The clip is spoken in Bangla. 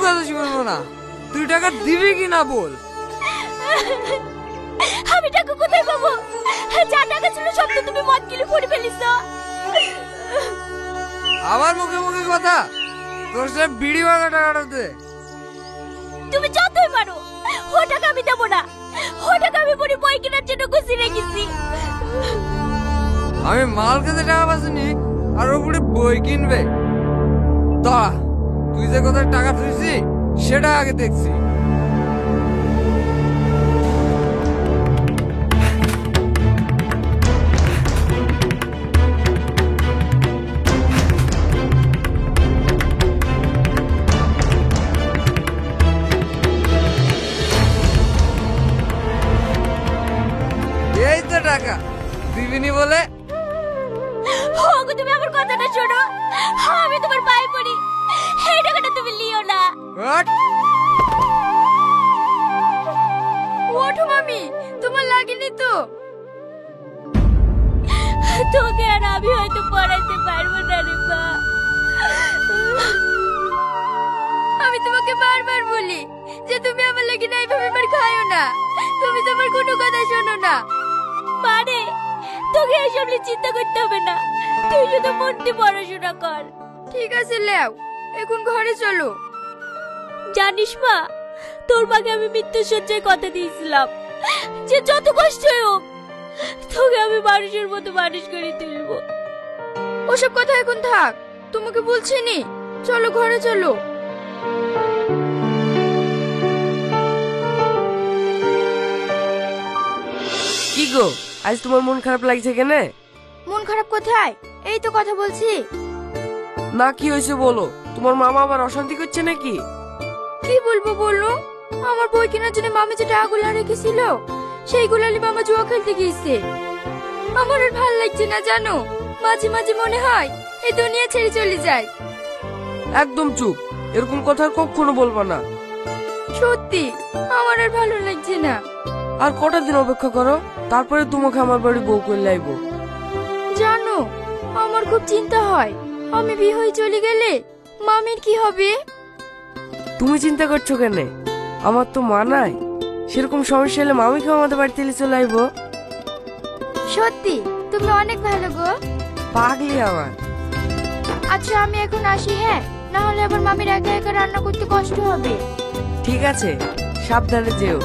কথা শুনবো না। তুই টাকা দিবি কি না বল। আমি টাকা কোথায় পাবো? যা টাকা ছিল সব তো তুমি মদ কিনে পড়ে ফেলিস। আবার মুখে মুখে কথা। তোর সাথে বিড়ি ভাঙা টাকাটা দে। তুমি যতই পারো, ও টাকা আমি দেবো না। ও টাকা আমি পরে বই কেনার জন্য গুছিয়ে রেখেছি। আমি মাল খেতে টাকা পাচ্ছি আর ওপরে বই কিনবে। দাঁড়া, তুই যে কোথায় টাকা তুলছি সেটা আগে দেখছি। এই তো টাকা দিবিনি বলে। ওগো তুমি আমার কথাটা শোনো, আমি তোমার পায়ে পড়ি, এই টাকাটা তুমি লিও না। ওঠো মামি, তোমার লাগেনি তো? তোকে আর আমি হয়তো পড়াইতে পারবো না রে মা। আমি তোমাকে বারবার বলি যে তুমি আমার লাগি না এইভাবে মার খাইও না, তুমি তো আমার কোনো কথা শোনো না। মানে তোকে এইসব নিয়ে চিন্তা করতে হবে না, তুই শুধু মন দিয়ে পড়াশোনা কর। ঠিক আছে লেও, এখন ঘরে চলো। জানিস মা, তোর মাকে আমি মৃত্যু সজ্জায় কথা দিয়েছিলাম যে যত কষ্ট হোক তোকে আমি মানুষের মতো মানুষ করে তুলবো। ওসব কথা এখন থাক, তোমাকে বলছি নি, চলো ঘরে চলো। কি গো, আজ তোমার মন খারাপ লাগছে কেন? মন খারাপ কোথায়, এই তো কথা বলছি। না কি হয়েছে বলো, তোমার মামা আবার অশান্তি করছে নাকি? কি বলবো বলো, আমার বই কেনার জন্য মামি যে টাকাগুলো রেখেছিল সেইগুলো নিয়ে মামা জুয়া খেলতে গিয়েছে। আমার আর ভালো লাগছে না জানো, মাঝে মাঝে মনে হয় এই দুনিয়া ছেড়ে চলে যায়। একদম চুপ, এরকম কথা আর কখনো বলবা না। সত্যি আমার আর ভালো লাগছে না। আর কটা দিন অপেক্ষা করো, তারপরে তোমাকে আমার বাড়ি বউ করে লাইবো। জানো আমার খুব চিন্তা হয়, আমি বিয়ে হয়ে চলে গেলে মামির কি হবে? তুমি চিন্তা করছো কেন? আমার তো মা নাই, সেরকম সমস্যা হলে মামিকে আমাদের বাড়িতে এলে চলে আইবো। সত্যি তুমি অনেক ভালো গো। পাগলি আমার। আচ্ছা আমি এখন আসি, হ্যাঁ, না হলে আবার মামির একা একা রান্না করতে কষ্ট হবে। ঠিক আছে, সাবধানে যেও।